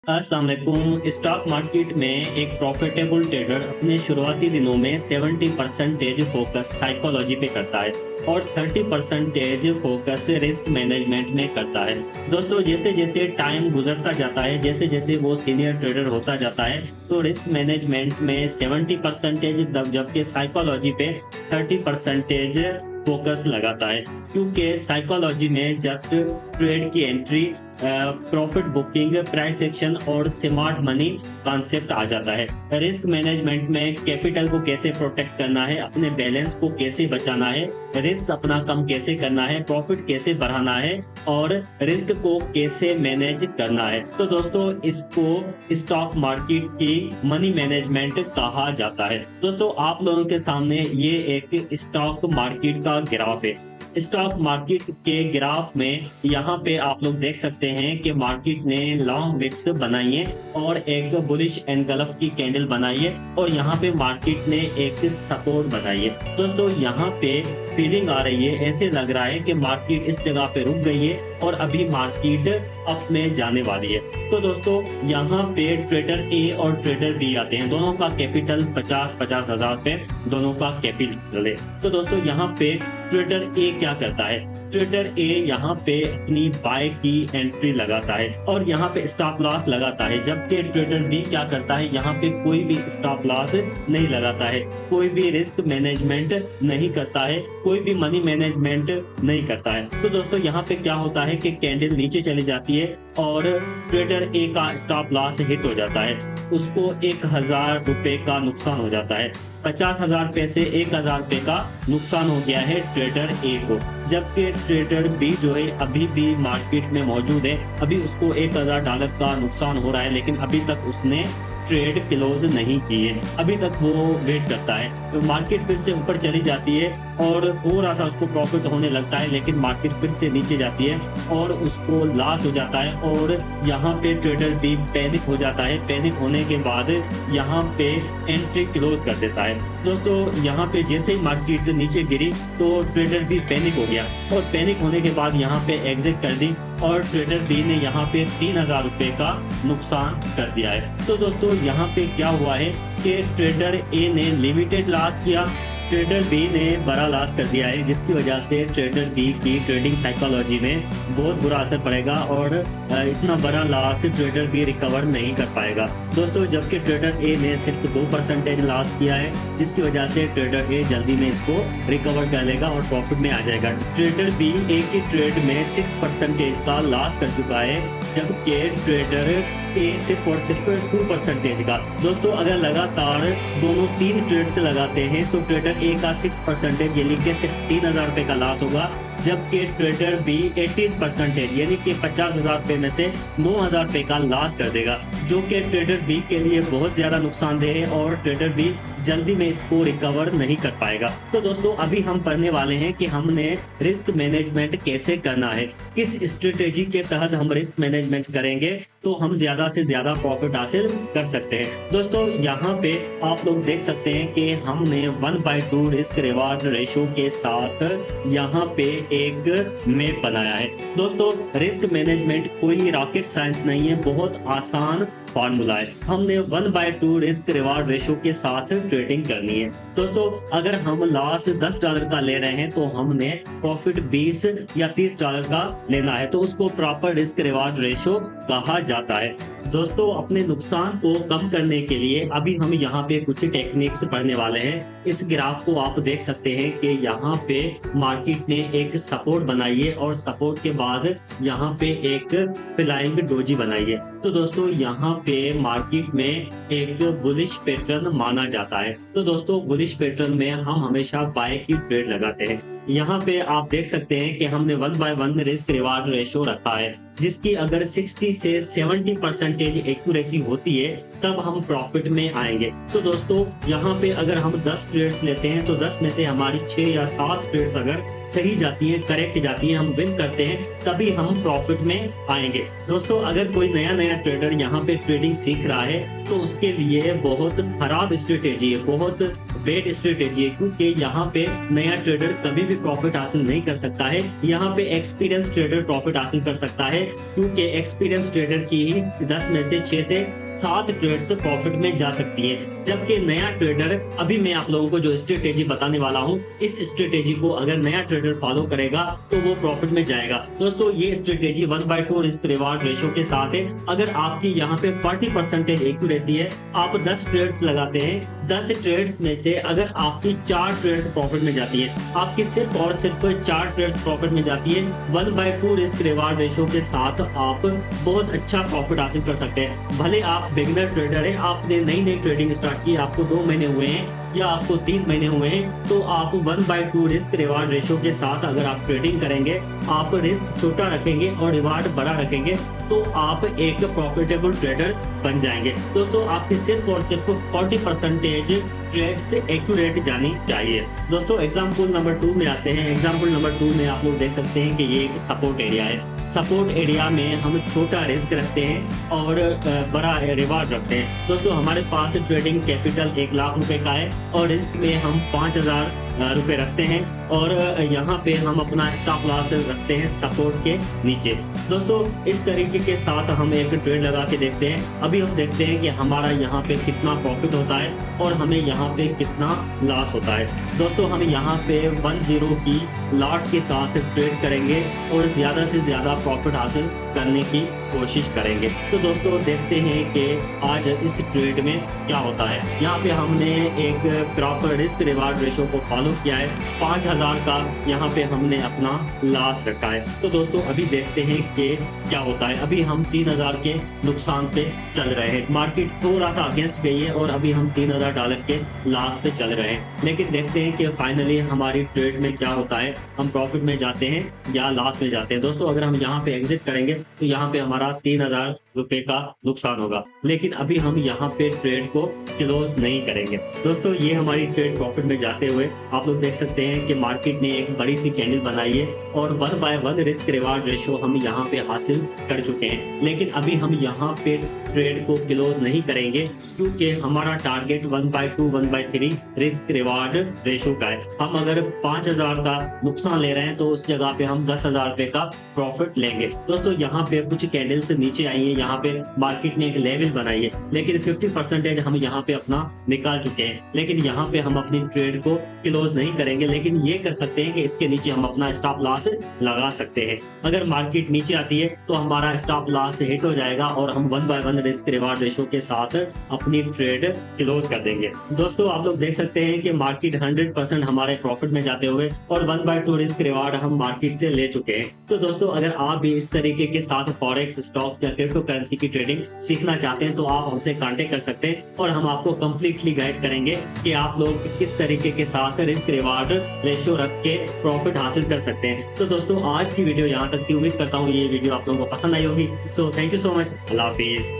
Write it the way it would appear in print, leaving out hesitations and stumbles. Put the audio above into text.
अस्सलाम वालेकुम। Stock market में एक प्रॉफिटेबल ट्रेडर अपने शुरुआती दिनों में 70% फोकस साइकोलॉजी पे करता है और 30% फोकस रिस्क मैनेजमेंट में करता है। दोस्तों, जैसे जैसे टाइम गुजरता जाता है, जैसे जैसे वो सीनियर ट्रेडर होता जाता है, तो रिस्क मैनेजमेंट में 70% जबकि साइकोलॉजी पे 30% फोकस लगाता है, क्योंकि साइकोलॉजी में जस्ट ट्रेड की entry, profit booking, price action और स्मार्ट मनी कॉन्सेप्ट आ जाता है। रिस्क मैनेजमेंट में कैपिटल को कैसे प्रोटेक्ट करना है, अपने बैलेंस को कैसे बचाना है, रिस्क अपना कम कैसे करना है, प्रॉफिट कैसे बढ़ाना है और रिस्क को कैसे मैनेज करना है। तो दोस्तों, इसको स्टॉक मार्केट की मनी मैनेजमेंट कहा जाता है। दोस्तों, आप लोगों के सामने ये एक स्टॉक मार्केट का ग्राफ है। स्टॉक मार्केट के ग्राफ में यहाँ पे आप लोग देख सकते हैं कि मार्केट ने लॉन्ग विक्स बनाई है और एक बुलिश एनगल्फ की कैंडल बनाई है और यहाँ पे मार्केट ने एक सपोर्ट बनाई है। दोस्तों, यहाँ पे फीलिंग आ रही है, ऐसे लग रहा है कि मार्केट इस जगह पे रुक गई है और अभी मार्केट अप में जाने वाली है। तो दोस्तों, यहाँ पे ट्रेडर ए और ट्रेडर बी आते हैं। दोनों का कैपिटल 50-50 हजार पे दोनों का कैपिटल है। तो दोस्तों, यहाँ पे ट्रेडर ए क्या करता है? ट्रेडर ए यहाँ पे अपनी बाय की एंट्री लगाता है और यहाँ पे स्टॉप लॉस लगाता है, जबकि ट्रेडर बी क्या करता है? यहाँ पे कोई भी स्टॉप लॉस नहीं लगाता है, कोई भी रिस्क मैनेजमेंट नहीं करता है, कोई भी मनी मैनेजमेंट नहीं करता है। तो दोस्तों, यहाँ पे क्या होता है कि कैंडल नीचे चली जाती है और ट्रेडर ए का स्टॉप लॉस हिट हो जाता है, उसको 1000 रुपए का नुकसान हो जाता है। 50,000 रुपए से 1000 रुपए का नुकसान हो गया है ट्रेडर ए को, जबकि ट्रेडर बी जो है अभी भी मार्केट में मौजूद है। अभी उसको $1000 का नुकसान हो रहा है, लेकिन अभी तक उसने ट्रेड क्लोज नहीं की है, अभी तक वो वेट करता है। तो मार्केट फिर से ऊपर चली जाती है और थोड़ा सा उसको प्रॉफिट होने लगता है, लेकिन मार्केट फिर से नीचे जाती है और उसको लॉस हो जाता है और यहाँ पे ट्रेडर भी पैनिक हो जाता है। पैनिक होने के बाद यहाँ पे एंट्री क्लोज कर देता है। दोस्तों, यहाँ पे जैसे ही मार्केट नीचे गिरी तो ट्रेडर भी पैनिक हो गया और पैनिक होने के बाद यहाँ पे एग्जिट कर दी और ट्रेडर बी ने यहाँ पे 3000 रुपए का नुकसान कर दिया है। तो दोस्तों, यहाँ पे क्या हुआ है कि ट्रेडर ए ने लिमिटेड लॉस किया, ट्रेडर बी ने बड़ा लॉस कर दिया है, जिसकी वजह से ट्रेडर बी की ट्रेडिंग साइकोलॉजी में बहुत बुरा असर पड़ेगा और इतना बड़ा लॉस ट्रेडर बी रिकवर नहीं कर पाएगा। दोस्तों, जबकि ट्रेडर ए ने सिर्फ 2% लॉस किया है, जिसकी वजह से ट्रेडर ए जल्दी में इसको रिकवर कर लेगा और प्रॉफिट में आ जाएगा। ट्रेडर बी एक ही ट्रेड में 6% का लॉस कर चुका है, जबकि ट्रेडर ए सिर्फ और सिर्फ 2% का। दोस्तों, अगर लगातार दोनों 3 ट्रेड से लगाते हैं तो ट्रेडर ए का 6% यानी कि सिर्फ 3000 रुपए का लॉस होगा, जबकि ट्रेडर बी 18% यानी कि 50,000 रुपए में से 9000 रुपए का लॉस कर देगा, जो कि ट्रेडर बी के लिए बहुत ज्यादा नुकसानदेह है और ट्रेडर बी जल्दी में इसको रिकवर नहीं कर पाएगा। तो दोस्तों, अभी हम पढ़ने वाले हैं कि हमने रिस्क मैनेजमेंट कैसे करना है, किस स्ट्रेटेजी के तहत हम रिस्क मैनेजमेंट करेंगे तो हम ज्यादा से ज्यादा प्रॉफिट हासिल कर सकते हैं। दोस्तों, यहाँ पे आप लोग देख सकते हैं कि हमने 1/2 रिस्क रिवार्ड रेशो के साथ यहाँ पे एक मैप बनाया है। दोस्तों, रिस्क मैनेजमेंट कोई रॉकेट साइंस नहीं है, बहुत आसान फॉर्मूला है। हमने 1/2 रिस्क रिवार्ड रेशो के साथ ट्रेडिंग करनी है। दोस्तों, अगर हम लॉस $10 का ले रहे हैं तो हमने प्रॉफिट 20 या $30 का लेना है, तो उसको प्रॉपर रिस्क रिवार्ड रेशो कहा जाता है। दोस्तों, अपने नुकसान को कम करने के लिए अभी हम यहाँ पे कुछ टेक्निक्स पढ़ने वाले हैं। इस ग्राफ को आप देख सकते हैं कि यहाँ पे मार्केट ने एक सपोर्ट बनाई है और सपोर्ट के बाद यहाँ पे एक फ्लाइंग डोजी बनाई है। तो दोस्तों, यहाँ पे मार्केट में एक बुलिश पैटर्न माना जाता है। तो दोस्तों, बुलिश पैटर्न में हम हमेशा बाय की ट्रेड लगाते हैं। यहाँ पे आप देख सकते हैं कि हमने 1/1 रिस्क रिवार्ड रेशो रखा है, जिसकी अगर 60 से 70% एक्यूरेसी होती है तब हम प्रॉफिट में आएंगे। तो दोस्तों, यहाँ पे अगर हम 10 ट्रेड्स लेते हैं तो 10 में से हमारी 6 या 7 ट्रेड्स अगर सही जाती हैं, करेक्ट जाती हैं, हम विन करते हैं, तभी हम प्रॉफिट में आएंगे। दोस्तों, अगर कोई नया ट्रेडर यहाँ पे ट्रेडिंग सीख रहा है तो उसके लिए बहुत खराब स्ट्रेटेजी है, बहुत बेड स्ट्रेटेजी है, क्योंकि यहाँ पे नया ट्रेडर कभी भी भी प्रॉफिट हासिल नहीं कर सकता है, यहाँ पे एक्सपीरियंस ट्रेडर प्रॉफिट हासिल कर सकता है, क्योंकि एक्सपीरियंस ट्रेडर की ही 10 में से 6 से 7 ट्रेड्स प्रॉफिट में जा सकती है। जबकि नया ट्रेडर, अभी मैं आप लोगों को जो स्ट्रेटेजी बताने वाला हूँ, इस स्ट्रेटेजी को अगर नया ट्रेडर फॉलो करेगा तो वो प्रॉफिट में जाएगा। दोस्तों ये स्ट्रेटेजी 1/2 रिस्क रिवार्ड रेशो के साथ है। अगर आपकी यहाँ पे 40% एक्यूरेसी है, आप 10 ट्रेड्स लगाते हैं, 10 ट्रेड्स में से अगर आपकी 4 ट्रेड्स प्रॉफिट में जाती है, आपकी सिर्फ और सिर्फ 4 ट्रेड्स प्रॉफिट में जाती है, 1/2 रिस्क रिवार्ड रेशो के साथ आप बहुत अच्छा प्रॉफिट हासिल कर सकते हैं। भले आप बिगिनर ट्रेडर है, आपने नई ट्रेडिंग स्टार्ट की, आपको 2 महीने हुए हैं या आपको 3 महीने हुए हैं, तो आप 1/2 रिस्क रिवार्ड रेशो के साथ अगर आप ट्रेडिंग करेंगे, आप रिस्क छोटा रखेंगे और रिवार्ड बड़ा रखेंगे, तो आप एक प्रॉफिटेबल ट्रेडर बन जाएंगे। दोस्तों आपकी सिर्फ और सिर्फ 40% ट्रेड से एक्यूरेट जानी चाहिए। दोस्तों एग्जाम्पल नंबर 2 में आते हैं। एग्जाम्पल नंबर 2 में आप लोग देख सकते हैं कि ये एक सपोर्ट एरिया है। सपोर्ट एरिया में हम छोटा रिस्क रखते हैं और बड़ा रिवार्ड रखते हैं। दोस्तों हमारे पास ट्रेडिंग कैपिटल 1 लाख रुपए का है और रिस्क में हम 5000 रुपए रखते हैं और यहाँ पे हम अपना स्टॉप लॉस रखते हैं सपोर्ट के नीचे। दोस्तों इस तरीके के साथ हम एक ट्रेड लगा के देखते हैं। अभी हम देखते हैं कि हमारा यहाँ पे कितना प्रॉफिट होता है और हमें यहाँ पे कितना लॉस होता है। दोस्तों हम यहाँ पे 10 की लॉट के साथ ट्रेड करेंगे और ज्यादा से ज्यादा प्रॉफिट हासिल करने की कोशिश करेंगे। तो दोस्तों देखते हैं कि आज इस ट्रेड में क्या होता है। यहाँ पे हमने एक प्रॉपर रिस्क रिवार्ड रेशो को फॉलो किया है। 5000 का यहाँ पे हमने अपना लॉस रखा है। तो दोस्तों अभी देखते हैं कि क्या होता है। अभी हम 3000 के नुकसान पे चल रहे हैं। मार्केट थोड़ा सा अगेंस्ट गई है और अभी हम $3000 के लॉस पे चल रहे हैं। लेकिन देखते हैं कि फाइनली हमारी ट्रेड में क्या होता है, हम प्रॉफिट में जाते हैं या लॉस में जाते हैं। दोस्तों अगर हम यहाँ पे एग्जिट करेंगे तो यहाँ पे हमारा 3000 रुपए का नुकसान होगा, लेकिन अभी हम यहाँ पे ट्रेड को क्लोज नहीं करेंगे। दोस्तों ये हमारी ट्रेड प्रॉफिट में जाते हुए आप लोग देख सकते हैं कि मार्केट ने एक बड़ी सी कैंडल बनाई है और 1/1 रिस्क रिवार्ड रेशो हम यहाँ पे हासिल कर चुके हैं। लेकिन अभी हम यहाँ पे ट्रेड को क्लोज नहीं करेंगे, क्योंकि हमारा टारगेट 1/2 1/3 रिस्क रिवार्ड रेशो का है। हम अगर 5000 का नुकसान ले रहे हैं तो उस जगह पे हम 10,000 रुपए का प्रॉफिट लेंगे। दोस्तों यहाँ पे कुछ कैंडल्स नीचे आई है, यहाँ पे मार्केट ने एक लेवल बनाई है, लेकिन 50% हम यहाँ पे अपना निकाल चुके हैं। लेकिन यहाँ पे हम अपनी ट्रेड को क्लोज नहीं करेंगे, लेकिन ये कर सकते हैं कि इसके नीचे हम अपना स्टॉप लॉस लगा सकते हैं। अगर मार्केट नीचे आती है तो हमारा स्टॉप लॉस हिट हो जाएगा और हम 1/1 रिस्क रिवार्ड रेशो के साथ अपनी ट्रेड क्लोज कर देंगे। दोस्तों आप लोग देख सकते हैं कि मार्केट 100% हमारे प्रॉफिट में जाते हुए और 1/2 रिस्क रिवार्ड हम मार्केट से ले चुके हैं। तो दोस्तों अगर आप भी इस तरीके के साथ फॉरेक्स, स्टॉक्स या क्रिप्टो करेंसी की ट्रेडिंग सीखना चाहते हैं तो आप हमसे कांटेक्ट कर सकते हैं और हम आपको कंप्लीटली गाइड करेंगे कि आप लोग किस तरीके के साथ रिस्क रिवार्ड रेशियो रख के प्रॉफिट हासिल कर सकते हैं। तो दोस्तों आज की वीडियो यहाँ तक थी। उम्मीद करता हूँ ये वीडियो आप लोगों को पसंद आई होगी। So thank you so much. Allah Hafiz.